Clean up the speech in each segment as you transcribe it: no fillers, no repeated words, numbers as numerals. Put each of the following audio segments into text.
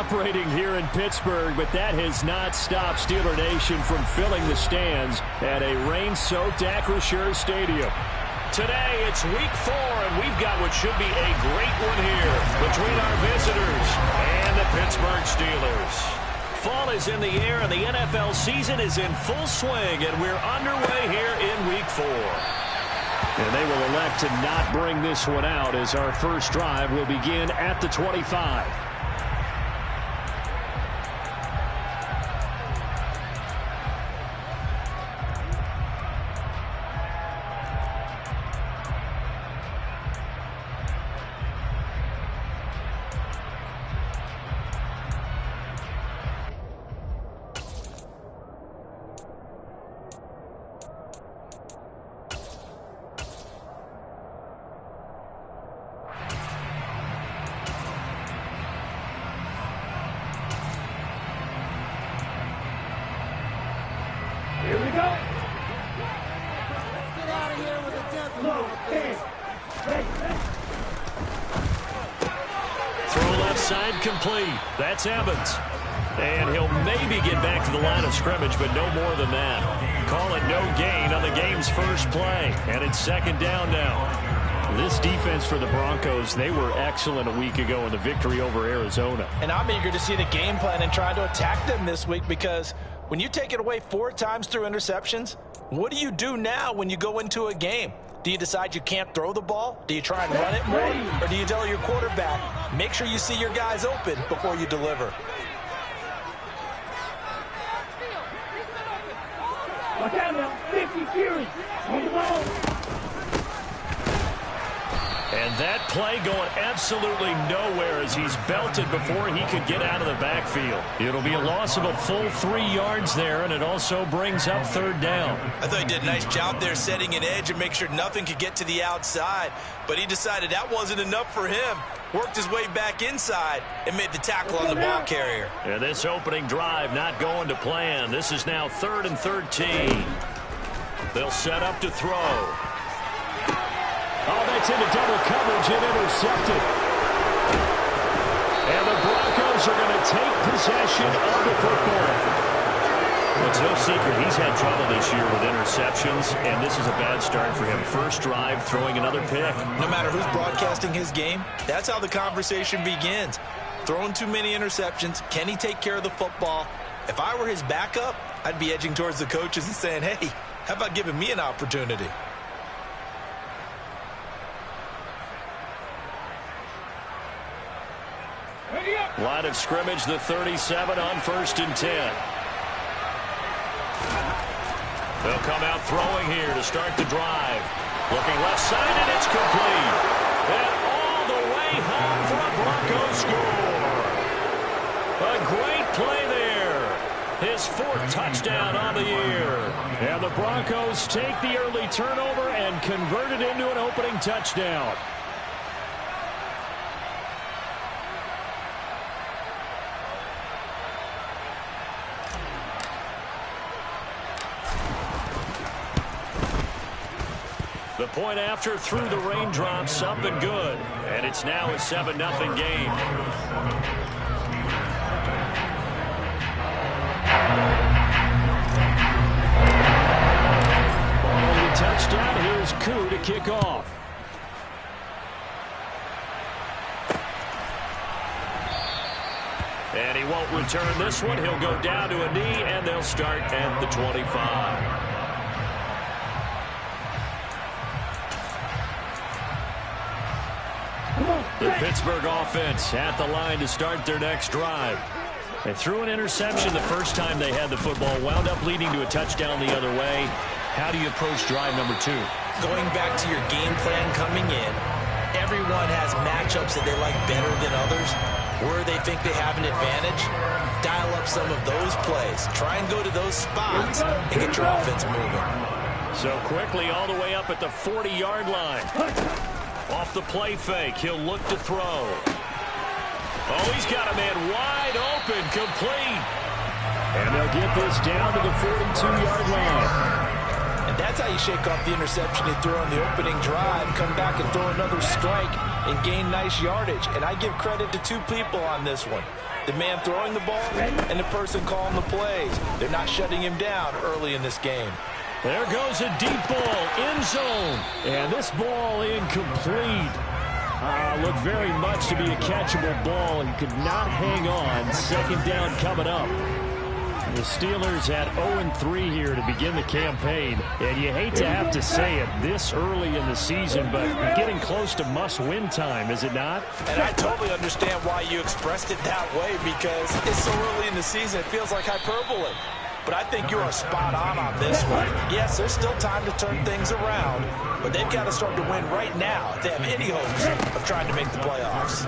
celebrating here in Pittsburgh, but that has not stopped Steeler Nation from filling the stands at a rain-soaked Acrisure Stadium. Today, it's week 4, and we've got what should be a great one here between our visitors and the Pittsburgh Steelers. Fall is in the air, and the NFL season is in full swing, and we're underway here in week 4. And they will elect to not bring this one out as our first drive will begin at the 25. Here we go. Let's get out of here with a gentleman. Throw left side complete. That's Evans. And he'll maybe get back to the line of scrimmage, but no more than that. Call it no gain on the game's first play. And it's second down now. This defense for the Broncos, they were excellent a week ago in the victory over Arizona. And I'm eager to see the game plan and try to attack them this week, because when you take it away 4 times through interceptions, what do you do now when you go into a game? Do you decide you can't throw the ball? Do you try and run it more? Or do you tell your quarterback, make sure you see your guys open before you deliver? Watch out now. 50 Fury. On the ball. And that play going absolutely nowhere as he's belted before he could get out of the backfield. It'll be a loss of a full 3 yards there, and it also brings up third down. I thought he did a nice job there setting an edge and make sure nothing could get to the outside. But he decided that wasn't enough for him. Worked his way back inside and made the tackle on the ball carrier. And this opening drive not going to plan. This is now 3rd and 13. They'll set up to throw. Oh, that's into double coverage and intercepted. And the Broncos are going to take possession of the football. Well, it's no secret he's had trouble this year with interceptions, and this is a bad start for him. First drive, throwing another pick. No matter who's broadcasting his game, that's how the conversation begins. Throwing too many interceptions, can he take care of the football? If I were his backup, I'd be edging towards the coaches and saying, hey, how about giving me an opportunity? Line of scrimmage, the 37 on 1st and 10. They'll come out throwing here to start the drive. Looking left side, and it's complete. And all the way home for a Broncos score. A great play there. His 4th touchdown on the year. And the Broncos take the early turnover and convert it into an opening touchdown. The point after through the raindrops, something good. And it's now a 7-0 game. Following the touchdown, here's Koo to kick off. And he won't return this one. He'll go down to a knee, and they'll start at the 25. The Pittsburgh offense at the line to start their next drive. They threw an interception the first time they had the football, wound up leading to a touchdown the other way. How do you approach drive number 2? Going back to your game plan coming in, everyone has matchups that they like better than others. Where they think they have an advantage, dial up some of those plays. Try and go to those spots and get your offense moving. So quickly all the way up at the 40-yard line. Off the play fake, he'll look to throw. Oh, he's got a man wide open, complete. And they'll get this down to the 42-yard line. And that's how you shake off the interception you threw on the opening drive, come back and throw another strike and gain nice yardage. And I give credit to two people on this one. The man throwing the ball and the person calling the plays. They're not shutting him down early in this game. There goes a deep ball, end zone. And this ball incomplete. Looked very much to be a catchable ball. He could not hang on. Second down coming up. The Steelers had 0-3 here to begin the campaign. And you hate to have to say it this early in the season, but getting close to must-win time, is it not? And I totally understand why you expressed it that way, because it's so early in the season, it feels like hyperbole. But I think you are spot on this one. Yes, there's still time to turn things around, but they've got to start to win right now if they have any hopes of trying to make the playoffs.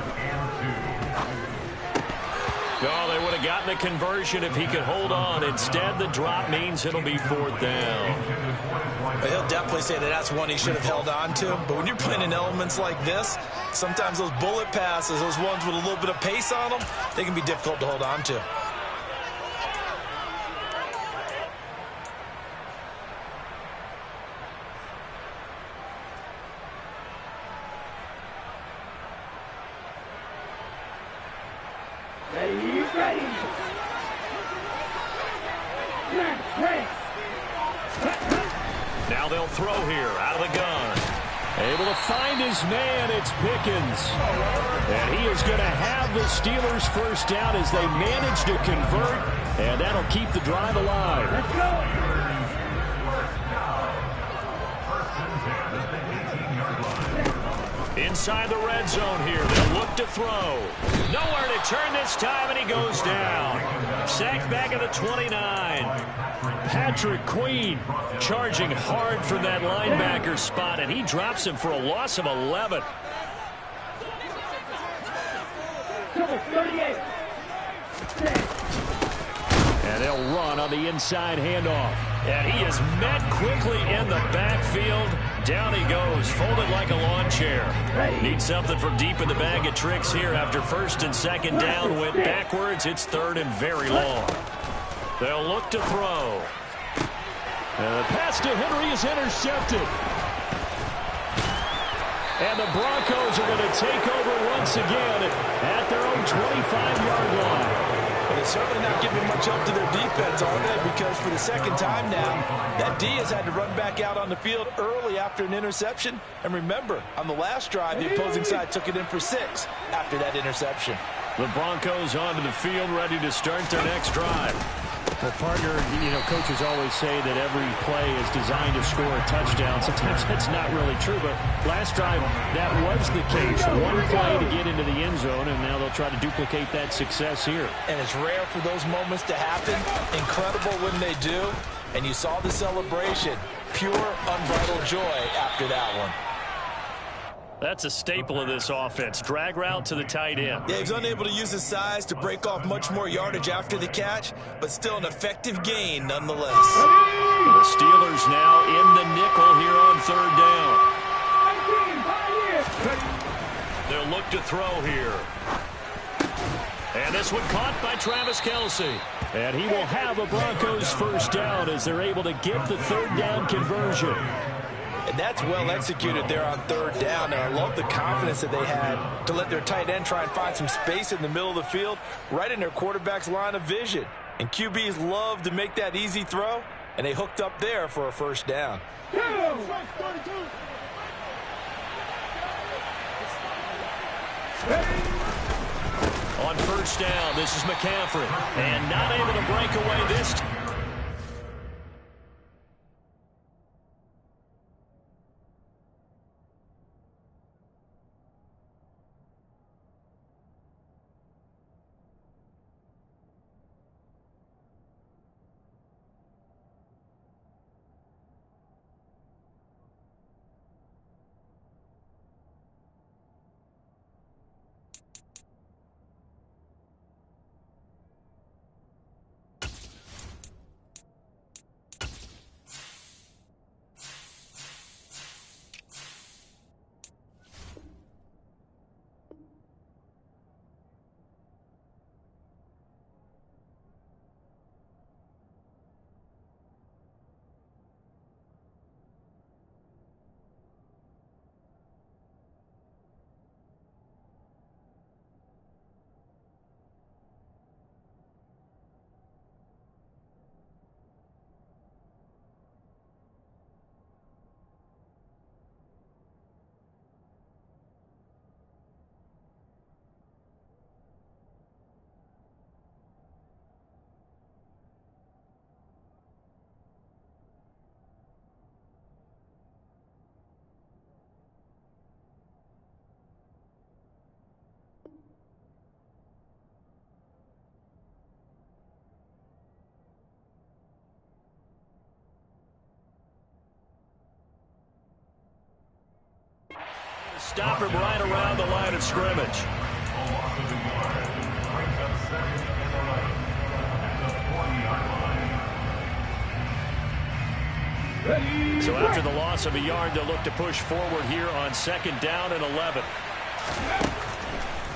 Oh, they would have gotten a conversion if he could hold on. Instead, the drop means it'll be fourth down. He'll definitely say that that's one he should have held on to. But when you're playing in elements like this, sometimes those bullet passes, those ones with a little bit of pace on them, they can be difficult to hold on to. Now they'll throw here out of the gun. Able to find his man, it's Pickens. And he is going to have the Steelers first down as they manage to convert, and that'll keep the drive alive. Let's go. Inside the red zone here. They'll look to throw. Nowhere to turn this time, and he goes down. Sacked back at the 29. Patrick Queen charging hard from that linebacker spot, and he drops him for a loss of 11. And they'll run on the inside handoff. And he is met quickly in the backfield. Down he goes, folded like a lawn chair. Needs something from deep in the bag of tricks here after first and second down. Went backwards. It's third and very long. They'll look to throw. And the pass to Henry is intercepted. And the Broncos are going to take over once again at their own 25-yard line. They're certainly not giving much help to their defense, are they? Because for the second time now, that D has had to run back out on the field early after an interception. And remember, on the last drive, the opposing side took it in for 6 after that interception. The Broncos onto the field, ready to start their next drive. Well, partner, coaches always say that every play is designed to score a touchdown. Sometimes that's not really true, but last drive, that was the case. One play to get into the end zone, and now they'll try to duplicate that success here. And it's rare for those moments to happen. Incredible when they do. And you saw the celebration. Pure, unbridled joy after that one. That's a staple of this offense. Drag route to the tight end. Yeah, he's unable to use his size to break off much more yardage after the catch, but still an effective gain nonetheless. The Steelers now in the nickel here on third down. They'll look to throw here. And this one caught by Travis Kelce. And he will have a Broncos first down as they're able to get the third down conversion. And that's well executed there on third down. And I love the confidence that they had to let their tight end try and find some space in the middle of the field, right in their quarterback's line of vision. And QBs love to make that easy throw, and they hooked up there for a first down. On first down, this is McCaffrey. And not able to break away this time. stop him right around the line of scrimmage. So after the loss of a yard, they'll look to push forward here on 2nd down and 11.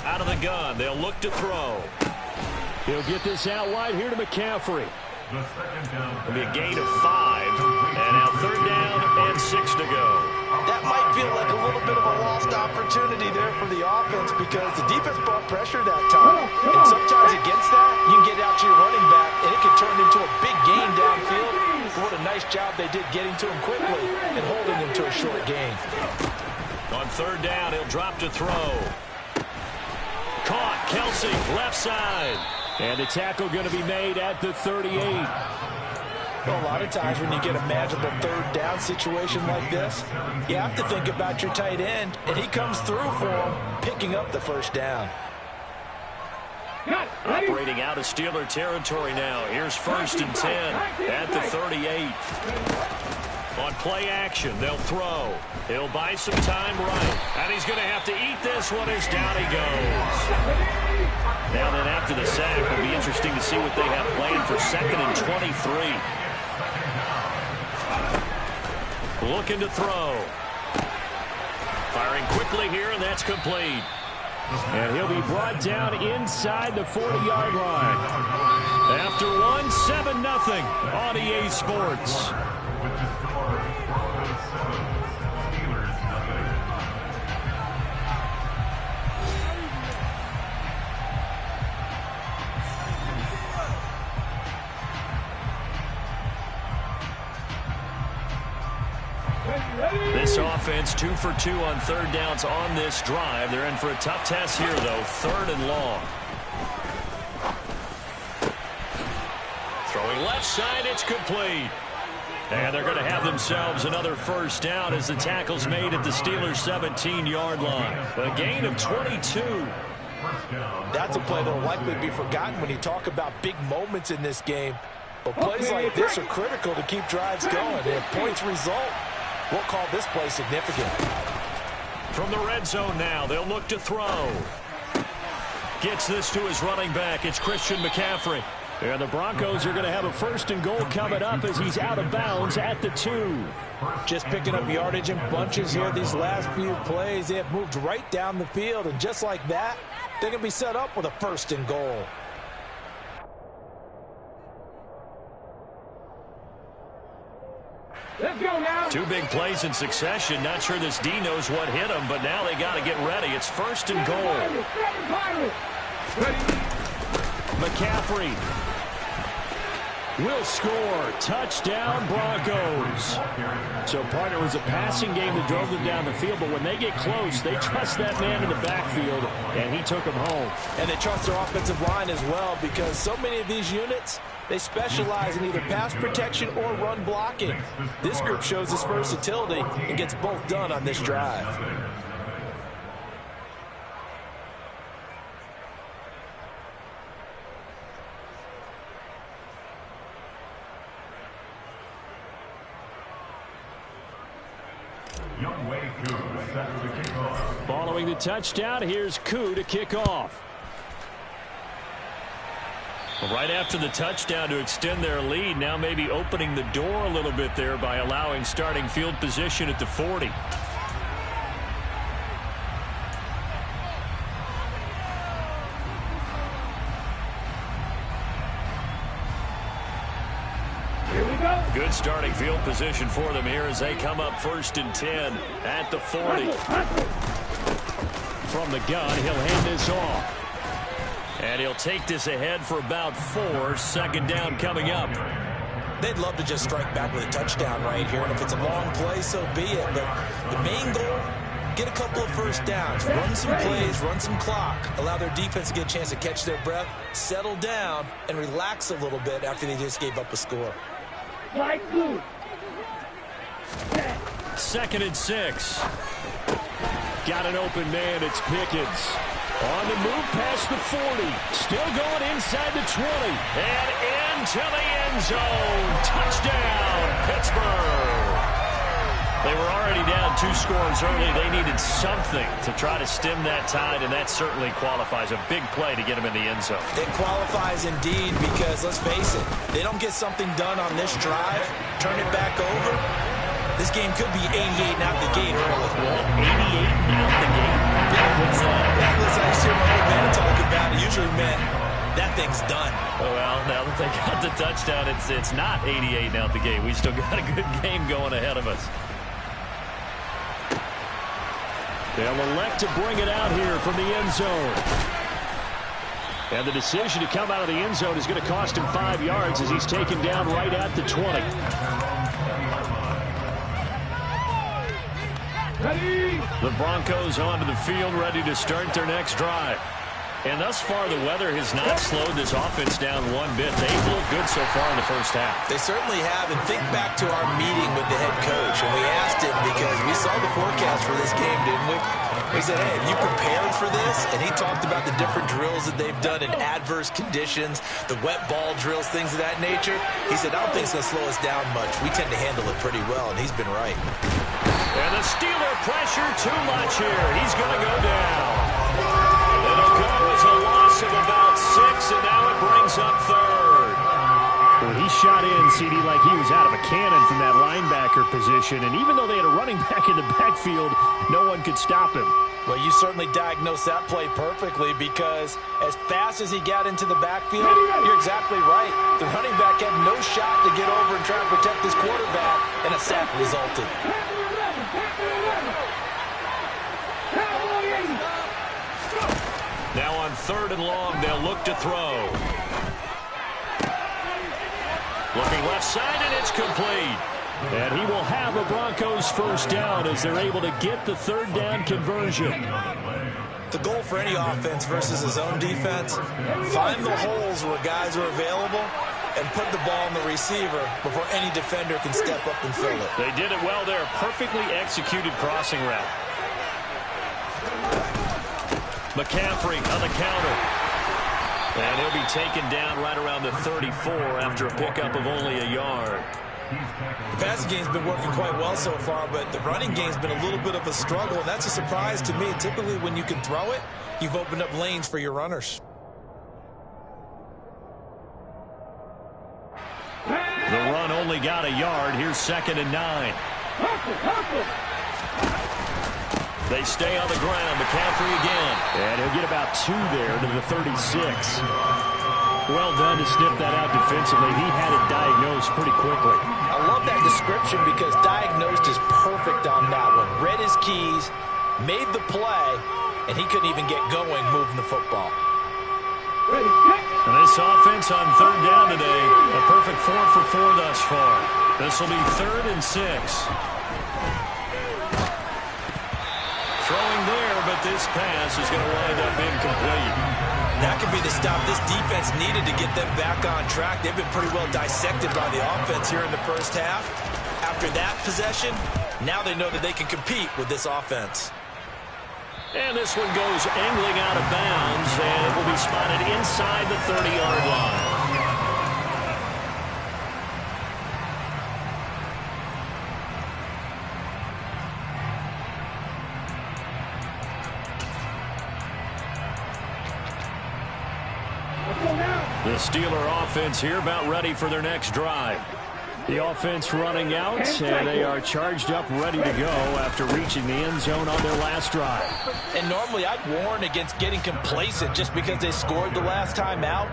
Out of the gun, they'll look to throw. He'll get this out wide here to McCaffrey. It'll be a gain of 5. And now 3rd down and 6 to go. That might feel like a little bit of a lost opportunity there for the offense because the defense brought pressure that time. And sometimes against that, you can get out to your running back, and it can turn into a big gain downfield. What a nice job they did getting to him quickly and holding him to a short gain. On 3rd down, he'll drop to throw. Caught, Kelsey, left side. And the tackle going to be made at the 38. Well, a lot of times when you get a magical 3rd down situation like this, you have to think about your tight end, and he comes through for him, picking up the 1st down. Operating out of Steeler territory now. Here's 1st and 10 at the 38. On play action, they'll throw. He'll buy some time right. And he's going to have to eat this one as down he goes. Now then, after the sack, it'll be interesting to see what they have planned for 2nd and 23. Looking to throw. Firing quickly here, and that's complete. And he'll be brought down inside the 40-yard line. After one, 7-0 on EA Sports. This offense 2 for 2 on 3rd downs on this drive. They're in for a tough test here, though. 3rd and long. Throwing left side, it's complete. And they're going to have themselves another 1st down as the tackle's made at the Steelers' 17-yard line. A gain of 22. That's a play that will likely be forgotten when you talk about big moments in this game. But plays like this are critical to keep drives going. If points result, we'll call this play significant. From the red zone now, they'll look to throw. Gets this to his running back. It's Christian McCaffrey. And the Broncos are going to have a 1st and goal coming up as he's out of bounds at the 2. Just picking up yardage in bunches here these last few plays. They have moved right down the field, and just like that, they can be set up with a 1st and goal. Let's go now. 2 big plays in succession. Not sure this D knows what hit him, but now they got to get ready. It's 1st and goal. McCaffrey will score. Touchdown, Broncos. So, partner, it was a passing game that drove them down the field, but when they get close, they trust that man in the backfield, and he took them home. And they trust their offensive line as well, because so many of these units, they specialize in either pass protection or run blocking. This group shows its versatility and gets both done on this drive. Following the touchdown, here's Koo to kick off. Right after the touchdown to extend their lead, now maybe opening the door a little bit there by allowing starting field position at the 40. Good starting field position for them here as they come up 1st and 10 at the 40. From the gun, he'll hand this off. And he'll take this ahead for about 4. 2nd down coming up. They'd love to just strike back with a touchdown right here. And if it's a long play, so be it. But the main goal, get a couple of 1st downs. Run some plays, run some clock. Allow their defense to get a chance to catch their breath, settle down, and relax a little bit after they just gave up a score. 2nd and 6. Got an open man. It's Pickens. On the move past the 40. Still going inside the 20. And into the end zone. Touchdown, Pittsburgh. They were already down 2 scores early. They needed something to try to stem that tide, and that certainly qualifies. A big play to get them in the end zone. It qualifies indeed because, let's face it, they don't get something done on this drive, turn it back over. This game could be 88 and out the gate early. 88 and out the gate? Yeah, what's that? Yeah, listen, I used to hear my old man talk about it. Usually meant that thing's done. Well, now that they got the touchdown, it's not 88 and out the gate. We still got a good game going ahead of us. They'll elect to bring it out here from the end zone. And the decision to come out of the end zone is going to cost him 5 yards as he's taken down right at the 20. The Broncos onto the field, ready to start their next drive. And thus far, the weather has not slowed this offense down one bit. They've looked good so far in the first half. They certainly have. And think back to our meeting with the head coach. And we asked him because we saw the forecast for this game, didn't we? We said, hey, have you prepared for this? And he talked about the different drills that they've done in adverse conditions, the wet ball drills, things of that nature. He said, I don't think it's going to slow us down much. We tend to handle it pretty well, and he's been right. And the Steeler pressure too much here. He's going to go down. It'll go as a loss of about 6, and now it brings up third. Well, he shot in, CD, like he was out of a cannon from that linebacker position. And even though they had a running back in the backfield, no one could stop him. Well, you certainly diagnosed that play perfectly because as fast as he got into the backfield, you're exactly right. The running back had no shot to get over and try to protect his quarterback, and a sack resulted. Now on 3rd and long, they'll look to throw. Looking left side, and it's complete. And he will have a Broncos first down as they're able to get the 3rd down conversion. The goal for any offense versus his own defense, find the holes where guys are available and put the ball on the receiver before any defender can step up and fill it. They did it well there. Perfectly executed crossing route. McCaffrey on the counter. And he'll be taken down right around the 34 after a pickup of only a yard. The passing game's been working quite well so far, but the running game's been a little bit of a struggle, and that's a surprise to me. Typically, when you can throw it, you've opened up lanes for your runners. The run only got a yard. Here's 2nd and 9. They stay on the ground. McCaffrey again. And he'll get about 2 there to the 36. Well done to sniff that out defensively. He had it diagnosed pretty quickly. I love that description because diagnosed is perfect on that one. Read his keys, made the play, and he couldn't even get going moving the football. And this offense on 3rd down today, a perfect 4 for 4 thus far. This will be 3rd and 6. Throwing there, but this pass is going to wind up incomplete. That could be the stop this defense needed to get them back on track. They've been pretty well dissected by the offense here in the first half. After that possession, now they know that they can compete with this offense. And this one goes angling out of bounds, and it will be spotted inside the 30-yard line. The Steeler offense here about ready for their next drive. The offense running out, and they are charged up, ready to go after reaching the end zone on their last drive. And normally I'd warn against getting complacent just because they scored the last time out.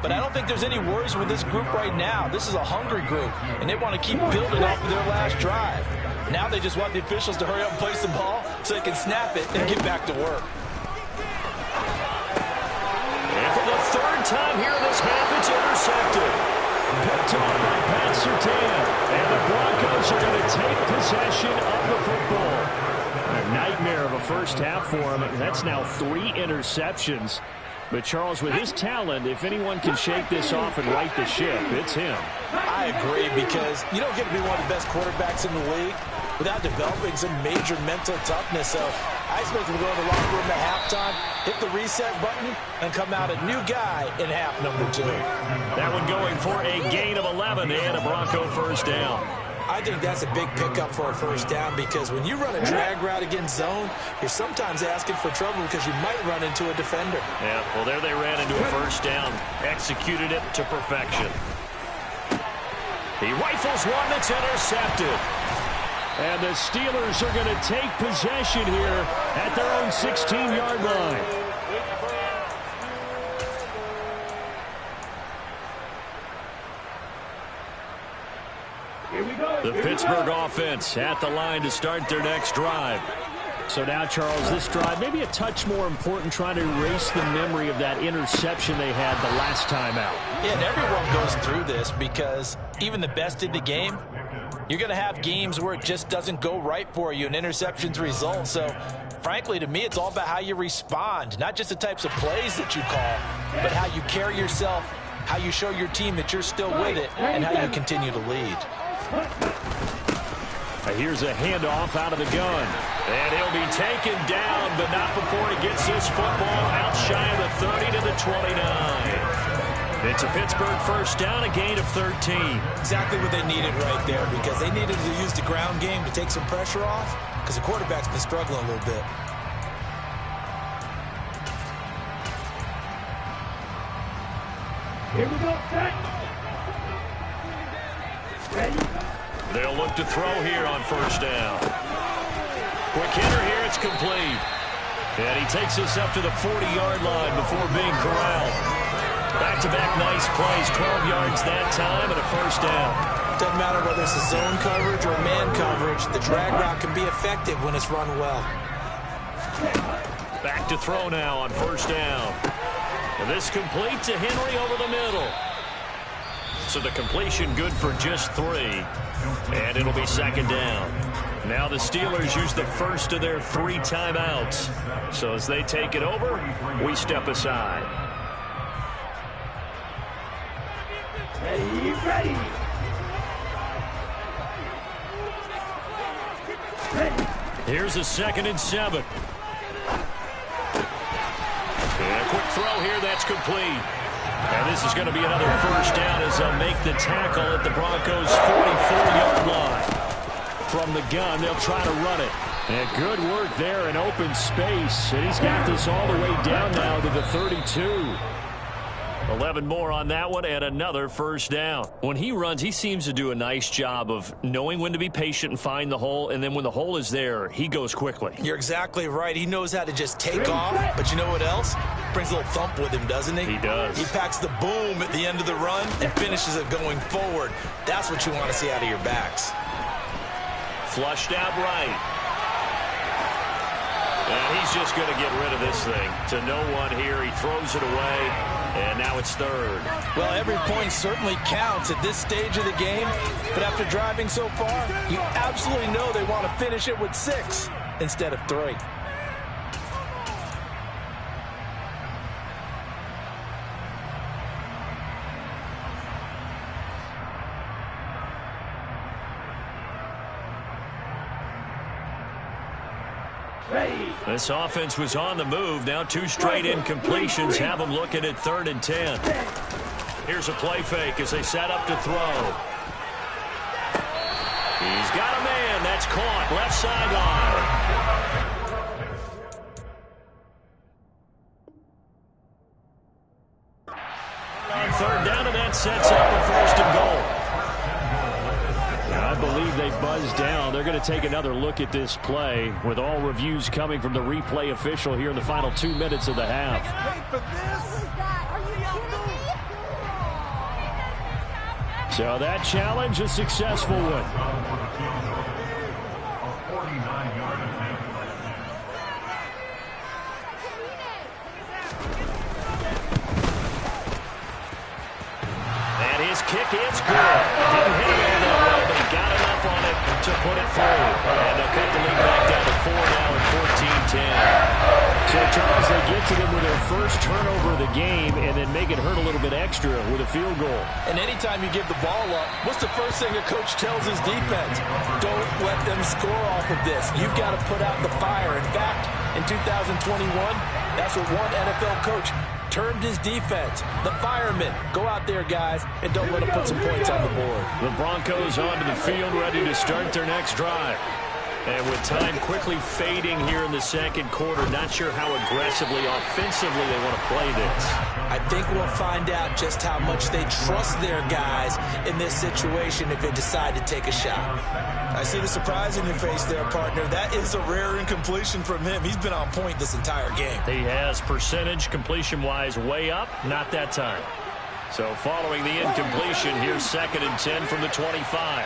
But I don't think there's any worries with this group right now. This is a hungry group, and they want to keep building off of their last drive. Now they just want the officials to hurry up and place the ball so they can snap it and get back to work. And for the 3rd time here in this half, it's intercepted. Picked off by Pat Surtain. And the Broncos are going to take possession of the football. A nightmare of a first half for him. That's now 3 interceptions. But, Charles, with his talent, if anyone can shake this off and right the ship, it's him. I agree, because you don't get to be one of the best quarterbacks in the league without developing some major mental toughness. So I expect him to go in the locker room at halftime, hit the reset button, and come out a new guy in half number 2. That one going for a gain of 11 and a Bronco first down. I think that's a big pickup for a first down because when you run a drag route against zone, you're sometimes asking for trouble because you might run into a defender. Yeah, well, there they ran into a first down. Executed it to perfection. He rifles one that's intercepted. And the Steelers are going to take possession here at their own 16-yard line. Here we go. The Pittsburgh offense at the line to start their next drive. So now, Charles, this drive maybe a touch more important, trying to erase the memory of that interception they had the last time out. Yeah, and everyone goes through this because even the best in the game, you're going to have games where it just doesn't go right for you and interceptions result. So, frankly, to me, it's all about how you respond, not just the types of plays that you call, but how you carry yourself, how you show your team that you're still with it, and how you continue to lead. Here's a handoff out of the gun. And he'll be taken down, but not before he gets this football out shy of the 30 to the 29. It's a Pittsburgh first down, a gain of 13. Exactly what they needed right there because they needed to use the ground game to take some pressure off because the quarterback's been struggling a little bit. Here we go, set. Ready. They'll look to throw here on first down. Quick hitter here, it's complete. And he takes this up to the 40-yard line before being corralled. Back-to-back nice plays, 12 yards that time and a first down. Doesn't matter whether it's a zone coverage or man coverage, the drag route can be effective when it's run well. Back to throw now on first down. And this complete to Henry over the middle. So the completion good for just 3. And it'll be second down. Now the Steelers use the first of their 3 timeouts. So as they take it over, we step aside. Ready, ready. Here's a 2nd and 7. And a quick throw here, that's complete. And this is going to be another first down as they'll make the tackle at the Broncos' 44-yard line. From the gun, they'll try to run it. And good work there in open space. And he's got this all the way down now to the 32. 11 more on that one and another first down. When he runs, he seems to do a nice job of knowing when to be patient and find the hole, and then when the hole is there, he goes quickly. You're exactly right. He knows how to just take off, but you know what else? Brings a little thump with him, doesn't he? He does. He packs the boom at the end of the run and finishes it going forward. That's what you want to see out of your backs. Flushed out right. And he's just going to get rid of this thing. To no one here. He throws it away, and now it's 3rd. Well, every point certainly counts at this stage of the game, but after driving so far, you absolutely know they want to finish it with 6 instead of 3. This offense was on the move. Now 2 straight incompletions have them looking at 3rd and 10. Here's a play fake as they set up to throw. He's got a man. That's caught. Left sideline. On 3rd down, and that sets up a 1st and goal. I believe they buzzed down. They're going to take another look at this play with all reviews coming from the replay official here in the final 2 minutes of the half. So that challenge, a successful one. And his kick is good. Didn't hit it all that well, but he got enough on it to put it through. And they'll cut the lead back down to 4 now at 14-10. So, Charles, they get to them with their first turnover of the game and then make it hurt a little bit extra with a field goal. And anytime you give the ball up, what's the first thing a coach tells his defense? Don't let them score off of this. You've got to put out the fire. In fact, in 2021, that's what one NFL coach turned his defense. The firemen, go out there, guys, and don't let them put some points on the board. The Broncos onto the field, ready to start their next drive. And with time quickly fading here in the second quarter, not sure how aggressively, offensively they want to play this. I think we'll find out just how much they trust their guys in this situation if they decide to take a shot. I see the surprise in your face there, partner. That is a rare incompletion from him. He's been on point this entire game. He has percentage completion-wise way up, not that time. So following the incompletion, here's 2nd and 10 from the 25.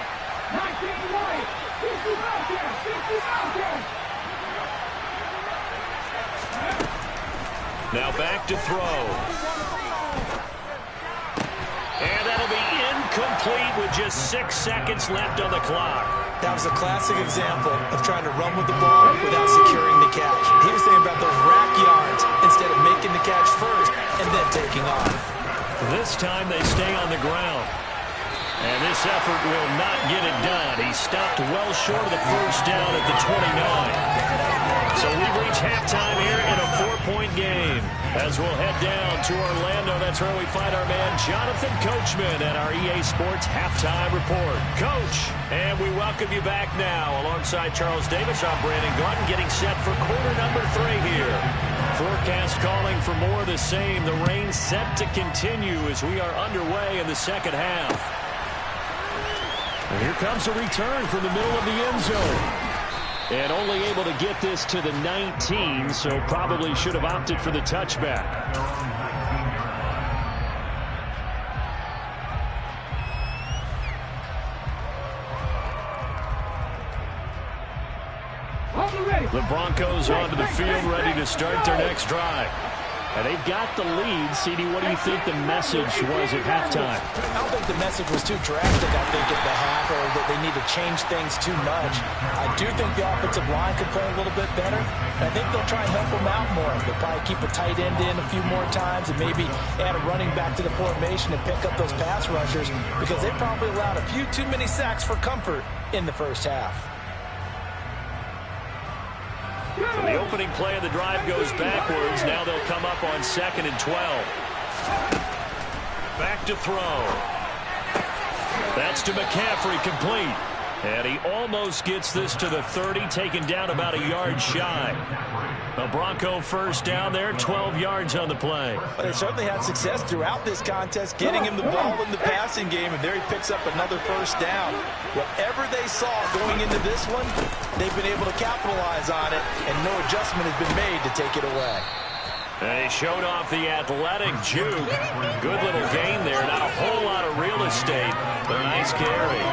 Now back to throw. And that'll be incomplete with just 6 seconds left on the clock. That was a classic example of trying to run with the ball without securing the catch. He was thinking about those rack yards instead of making the catch first and then taking off. This time they stay on the ground. And this effort will not get it done. He stopped well short of the first down at the 29. So we've reached halftime here in a 4-point game. As we'll head down to Orlando, that's where we find our man Jonathan Coachman at our EA Sports Halftime Report. Coach, and we welcome you back now. Alongside Charles Davis, I'm Brandon Gaudin, getting set for quarter number 3 here. Forecast calling for more of the same. The rain set to continue as we are underway in the second half. And here comes a return from the middle of the end zone. And only able to get this to the 19, so probably should have opted for the touchback. The Broncos onto the field, ready to start their next drive. And they've got the lead. CD, what do you think the message was at halftime? I don't think the message was too drastic, I think, at the half, or that they need to change things too much. I do think the offensive line could play a little bit better. I think they'll try and help them out more. They'll probably keep a tight end in a few more times and maybe add a running back to the formation and pick up those pass rushers because they probably allowed a few too many sacks for comfort in the first half. So the opening play of the drive goes backwards. Now they'll come up on 2nd and 12. Back to throw. That's to McCaffrey, complete. And he almost gets this to the 30, taken down about a yard shy. A Bronco first down there, 12 yards on the play. But they certainly had success throughout this contest, getting him the ball in the passing game, and there he picks up another first down. Whatever they saw going into this one, they've been able to capitalize on it, and no adjustment has been made to take it away. And he showed off the athletic juke. Good little gain there. Not a whole lot of real estate, but a nice carry.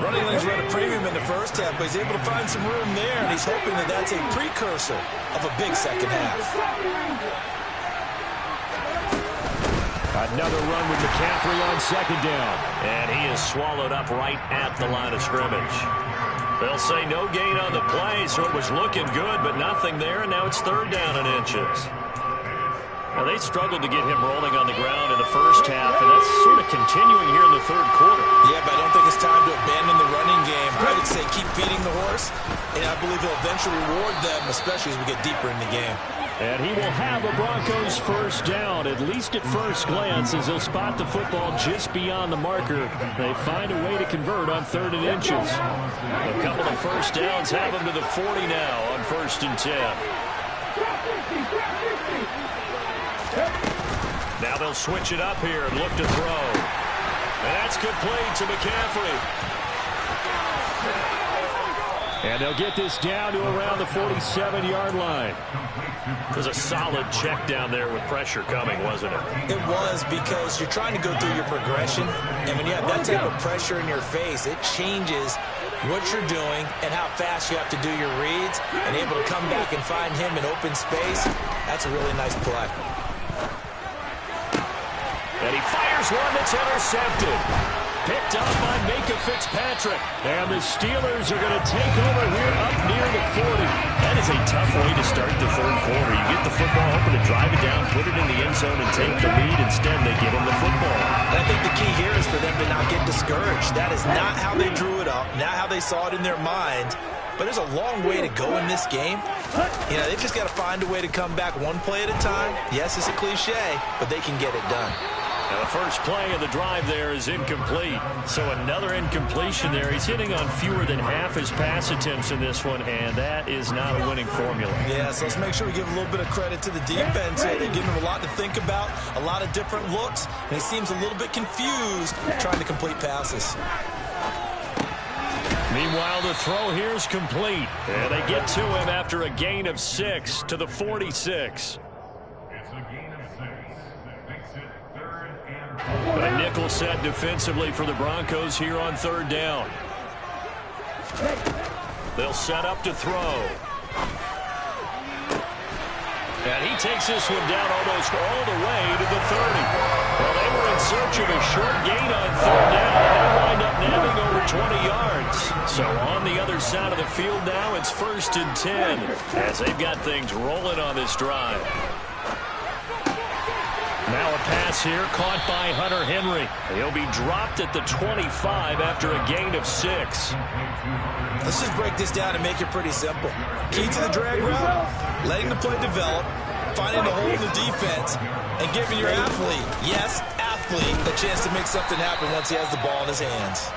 Running lanes were at a premium in the first half, but he's able to find some room there, and he's hoping that that's a precursor of a big second half. Another run with McCaffrey on 2nd down. And he is swallowed up right at the line of scrimmage. They'll say no gain on the play, so it was looking good, but nothing there, and now it's 3rd down and inches. Now, they struggled to get him rolling on the ground in the first half, and that's sort of continuing here in the 3rd quarter. Yeah, but I don't think it's time to abandon the running game. I would say keep feeding the horse, and I believe he'll eventually reward them, especially as we get deeper in the game. And he will have a Broncos first down, at least at first glance, as he'll spot the football just beyond the marker. They find a way to convert on 3rd and inches. A couple of first downs have them to the 40 now on 1st and 10. Now they'll switch it up here and look to throw. And that's complete to McCaffrey. And they'll get this down to around the 47-yard line. It was a solid check down there with pressure coming, wasn't it? It was, because you're trying to go through your progression, and when you have that type of pressure in your face, it changes what you're doing and how fast you have to do your reads, and able to come back and find him in open space. That's a really nice play. And he fires one that's intercepted. Picked up by Micah Fitzpatrick. And the Steelers are going to take over here up near the 40. That is a tough way to start the 3rd quarter. You get the football, hoping to drive it down, put it in the end zone, and take the lead. Instead, they give him the football. And I think the key here is for them to not get discouraged. That is not how they drew it up, not how they saw it in their minds. but there's a long way to go in this game. You know, they've just got to find a way to come back one play at a time. Yes, it's a cliche, but they can get it done. Now the first play of the drive there is incomplete. So another incompletion there. He's hitting on fewer than half his pass attempts in this one, and that is not a winning formula. Yeah, so let's make sure we give a little bit of credit to the defense here. They're giving him a lot to think about, a lot of different looks, and he seems a little bit confused trying to complete passes. Meanwhile, the throw here is complete. And they get to him after a gain of 6 to the 46. A nickel set defensively for the Broncos here on third down. They'll set up to throw. And he takes this one down almost all the way to the 30. Well, they were in search of a short gain on third down, and they wind up nabbing over 20 yards. So on the other side of the field now, it's 1st and 10 as they've got things rolling on this drive. Now a pass here caught by Hunter Henry. He'll be dropped at the 25 after a gain of 6. Let's just break this down and make it pretty simple. Key to the drag route, letting the play develop, finding the hole in the defense, and giving your athlete, yes, athlete, a chance to make something happen once he has the ball in his hands.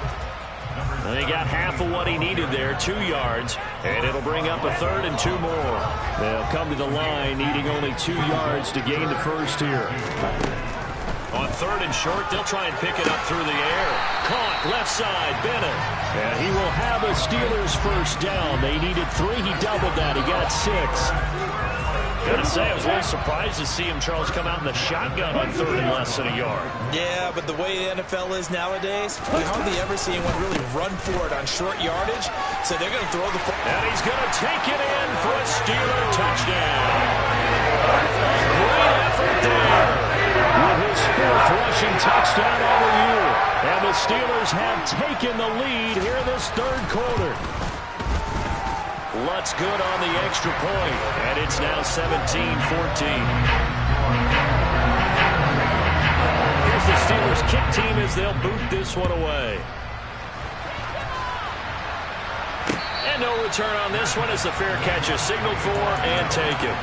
And he got half of what he needed there, 2 yards, and it'll bring up a 3rd and 2 more. They'll come to the line needing only 2 yards to gain the first here. On 3rd and short, they'll try and pick it up through the air. Caught, left side, Bennett. And he will have a Steelers first down. They needed 3, he doubled that, he got 6. Gotta say, I was a little surprised to see him, Charles, come out in the shotgun on 3rd and less than a yard. Yeah, but the way the NFL is nowadays, we hardly ever see anyone really run for it on short yardage, so they're going to throw the football. And he's going to take it in for a Steeler touchdown. Great effort there with his 4th rushing touchdown on the year. And the Steelers have taken the lead here in this 3rd quarter. Lutz good on the extra point, and it's now 17-14. Here's the Steelers kick team as they'll boot this one away. And no return on this one as the fair catch is signaled for and taken.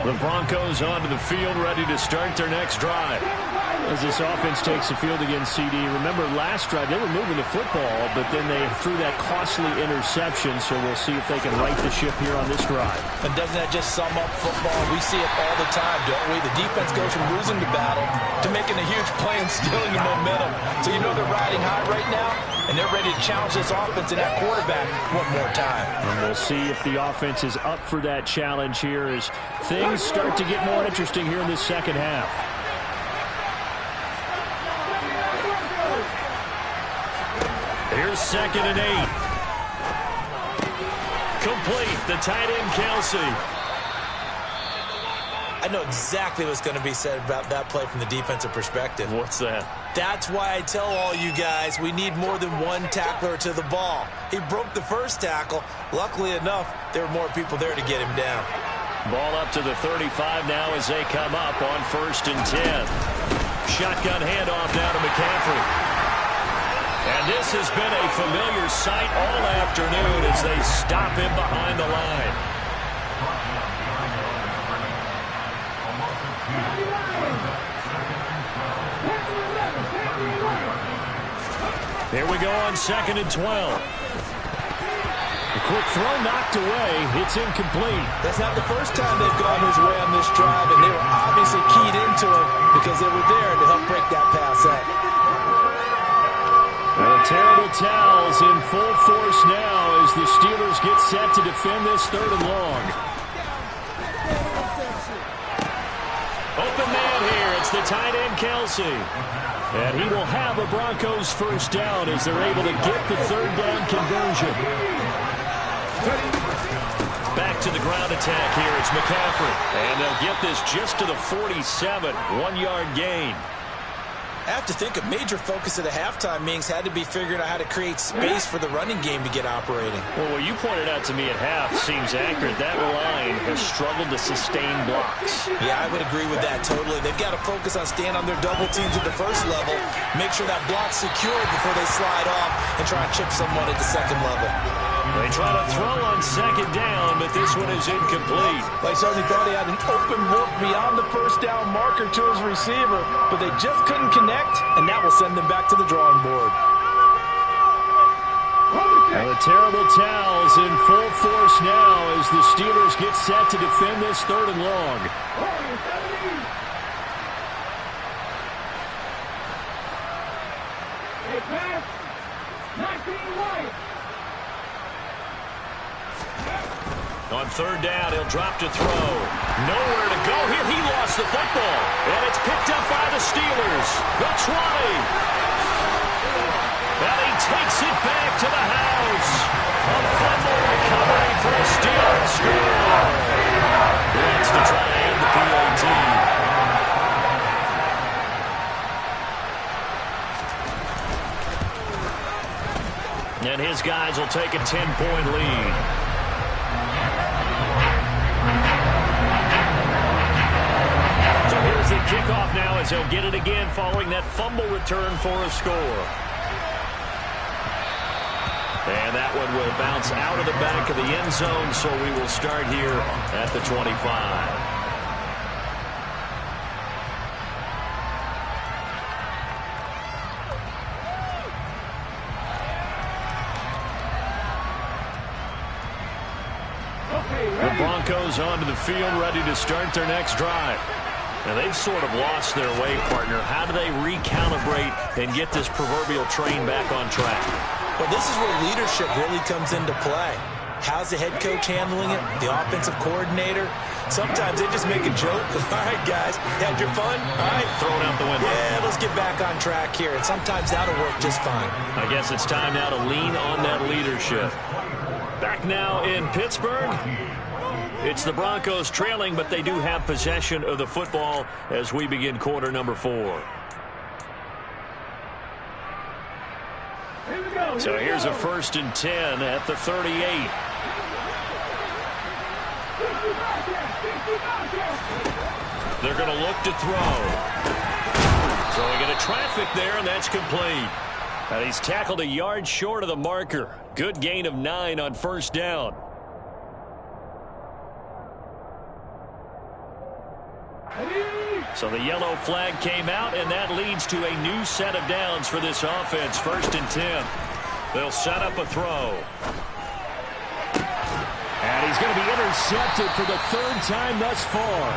The Broncos onto the field, ready to start their next drive. As this offense takes the field against CD, remember last drive they were moving the football, but then they threw that costly interception, so we'll see if they can right the ship here on this drive. And doesn't that just sum up football? We see it all the time, don't we? The defense goes from losing the battle to making a huge play and stealing the momentum. So you know they're riding high right now, and they're ready to challenge this offense and that quarterback one more time. And we'll see if the offense is up for that challenge here as things start to get more interesting here in this second half. Here's 2nd and 8. Complete, the tight end Kelsey. I know exactly what's going to be said about that play from the defensive perspective. What's that? That's why I tell all you guys we need more than one tackler to the ball. He broke the first tackle. Luckily enough, there were more people there to get him down. Ball up to the 35 now as they come up on 1st and 10. Shotgun handoff now to McCaffrey. And this has been a familiar sight all afternoon as they stop him behind the line. Here we go on 2nd and 12. A quick throw knocked away. It's incomplete. That's not the first time they've gone his way on this drive, and they were obviously keyed into him because they were there to help break that pass up. And the terrible towels in full force now as the Steelers get set to defend this 3rd and long. Open man here. It's the tight end Kelsey. And he will have a Broncos first down as they're able to get the 3rd down conversion. Back to the ground attack here. It's McCaffrey. And they'll get this just to the 47. 1-yard gain. I have to think a major focus at the halftime meetings had to be figuring out how to create space for the running game to get operating. Well, what you pointed out to me at half seems accurate. That line has struggled to sustain blocks. Yeah, I would agree with that totally. They've got to focus on staying on their double teams at the first level, make sure that block's secure before they slide off and try and chip someone at the second level. They try to throw on second down, but this one is incomplete. They certainly thought he had an open look beyond the first down marker to his receiver, but they just couldn't connect, and that will send them back to the drawing board. Well, the terrible towels in full force now as the Steelers get set to defend this 3rd and long. On 3rd down, he'll drop to throw. Nowhere to go here. He lost the football. And it's picked up by the Steelers. The 20. And he takes it back to the house. A fumble recovery for a Steelers score. Wants to try to end the PAT. And his guys will take a 10-point lead. The kickoff now as he'll get it again following that fumble return for a score. And that one will bounce out of the back of the end zone, so we will start here at the 25. The Broncos onto the field, ready to start their next drive. Now, they've sort of lost their way, partner. How do they recalibrate and get this proverbial train back on track? Well, this is where leadership really comes into play. How's the head coach handling it? The offensive coordinator? Sometimes they just make a joke. All right, guys, had your fun? All right. Throw it out the window. Yeah, let's get back on track here. And sometimes that'll work just fine. I guess it's time now to lean on that leadership. Back now in Pittsburgh. It's the Broncos trailing, but they do have possession of the football as we begin quarter number 4. So here's a 1st and 10 at the 38. They're going to look to throw. Throwing into traffic there, and that's complete. And he's tackled a yard short of the marker. Good gain of 9 on 1st down. So the yellow flag came out, and that leads to a new set of downs for this offense. 1st and 10. They'll set up a throw. And he's going to be intercepted for the 3rd time thus far.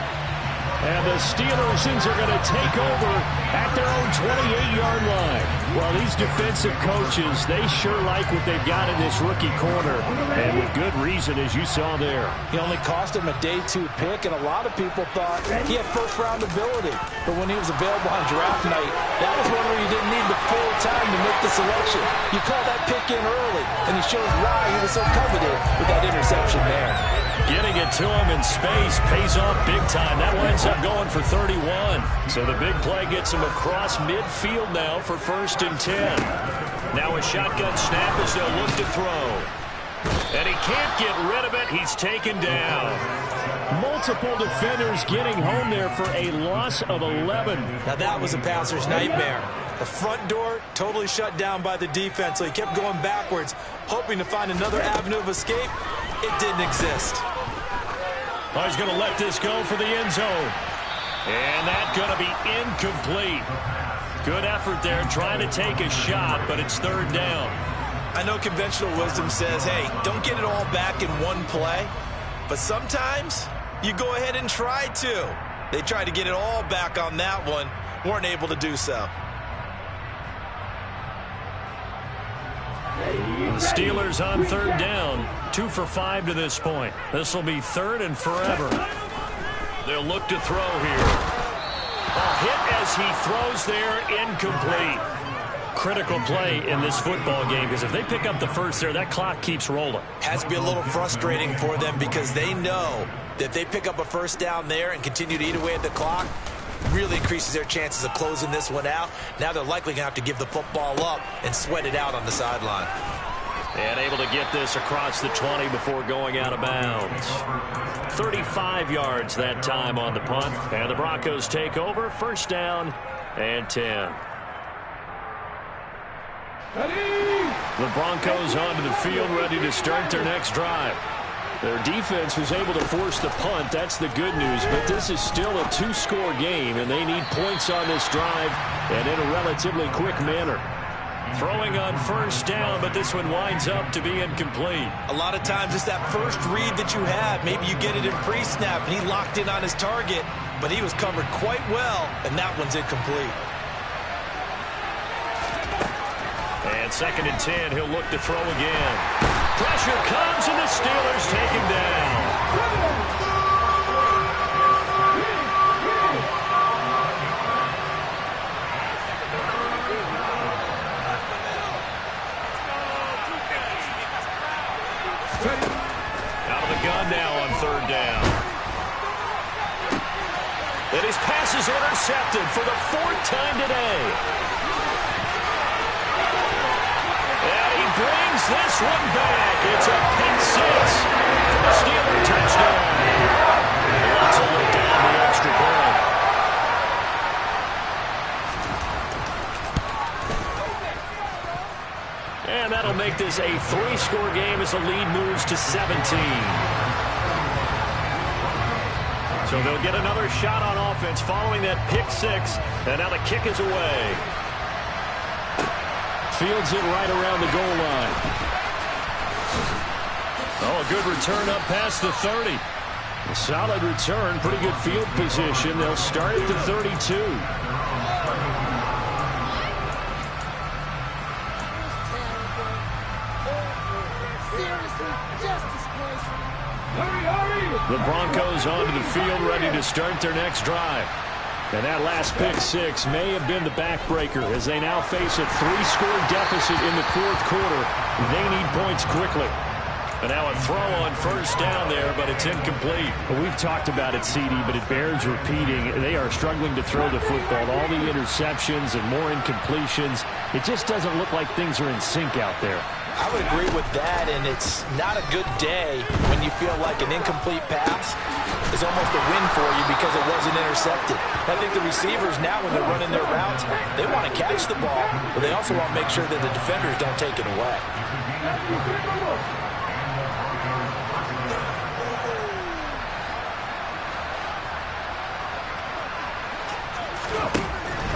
And the Steelers are going to take over at their own 28-yard line. Well, these defensive coaches, they sure like what they've got in this rookie corner. And with good reason, as you saw there. He only cost him a day 2 pick, and a lot of people thought he had first-round ability. But when he was available on draft night, that was one where you didn't need the full time to make the selection. You called that pick in early, and he shows why he was so coveted with that interception there. Getting it to him in space pays off big time. That winds up going for 31. So the big play gets him across midfield now for 1st and 10. Now a shotgun snap as they'll look to throw. And he can't get rid of it. He's taken down. Multiple defenders getting home there for a loss of 11. Now that was a passer's nightmare. The front door totally shut down by the defense, so he kept going backwards, hoping to find another avenue of escape. It didn't exist. Oh, he's going to let this go for the end zone. And that's going to be incomplete. Good effort there trying to take a shot, but it's 3rd down. I know conventional wisdom says, hey, don't get it all back in one play. But sometimes you go ahead and try to. They tried to get it all back on that one. Weren't able to do so. The Steelers on 3rd down. 2 for 5 to this point. This will be 3rd and forever. They'll look to throw here. A hit as he throws there, incomplete. Critical play in this football game, because if they pick up the first there, that clock keeps rolling. Has to be a little frustrating for them because they know that if they pick up a 1st down there and continue to eat away at the clock, really increases their chances of closing this one out. Now they're likely going to have to give the football up and sweat it out on the sideline. And able to get this across the 20 before going out of bounds. 35 yards that time on the punt. And the Broncos take over. First down and 10. The Broncos onto the field, ready to start their next drive. Their defense was able to force the punt. That's the good news. But this is still a two-score game, and they need points on this drive and in a relatively quick manner. Throwing on first down, but this one winds up to be incomplete. A lot of times it's that first read that you have. Maybe you get it in pre-snap, and he locked in on his target, but he was covered quite well, and that one's incomplete. And 2nd and 10, he'll look to throw again. Pressure comes, and the Steelers take him down. Out of the gun now on 3rd down. And his pass is intercepted for the 4th time today. And he brings this one back. It's a pick six for the Steelers touchdown. Lots of look down the extra point. And that'll make this a 3-score game as the lead moves to 17. So they'll get another shot on offense following that pick six. And now the kick is away. Fields it right around the goal line. Oh, a good return up past the 30. A solid return, pretty good field position. They'll start at the 32. The Broncos onto the field, ready to start their next drive. And that last pick six may have been the backbreaker as they now face a 3-score deficit in the 4th quarter. They need points quickly. And now a throw on first down there, but it's incomplete. Well, we've talked about it, CD, but it bears repeating. They are struggling to throw the football. All the interceptions and more incompletions. It just doesn't look like things are in sync out there. I would agree with that, and it's not a good day when you feel like an incomplete pass is almost a win for you because it wasn't intercepted. I think the receivers now, when they're running their routes, they want to catch the ball, but they also want to make sure that the defenders don't take it away.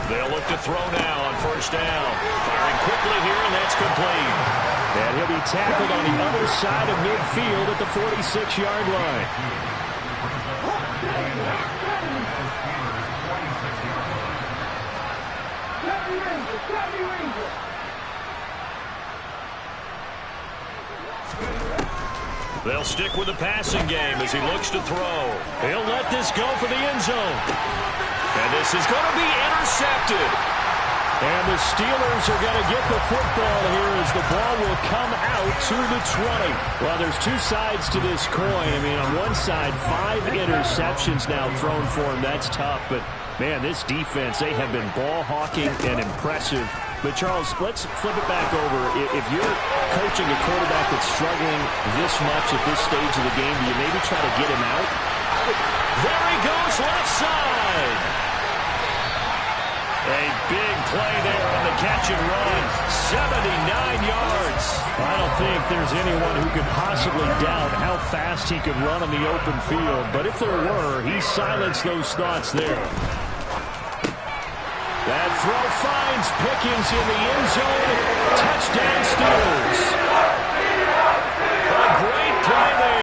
They'll look to throw now on first down. Firing quickly here, and that's complete. And he'll be tackled on the other side of midfield at the 46-yard line. They'll stick with the passing game as he looks to throw. He'll let this go for the end zone. And this is going to be intercepted. And the Steelers are going to get the football here as the ball will come out to the 20. Well, there's two sides to this coin. I mean, on one side, 5 interceptions now thrown for him. That's tough. But, man, this defense, they have been ball hawking and impressive. But, Charles, let's flip it back over. If you're coaching a quarterback that's struggling this much at this stage of the game, do you maybe try to get him out? There he goes, left side. A big play there on the catch and run. 79 yards. I don't think there's anyone who could possibly doubt how fast he could run on the open field. But if there were, he silenced those thoughts there. That throw finds Pickens in the end zone. Touchdown Steelers. A great play there.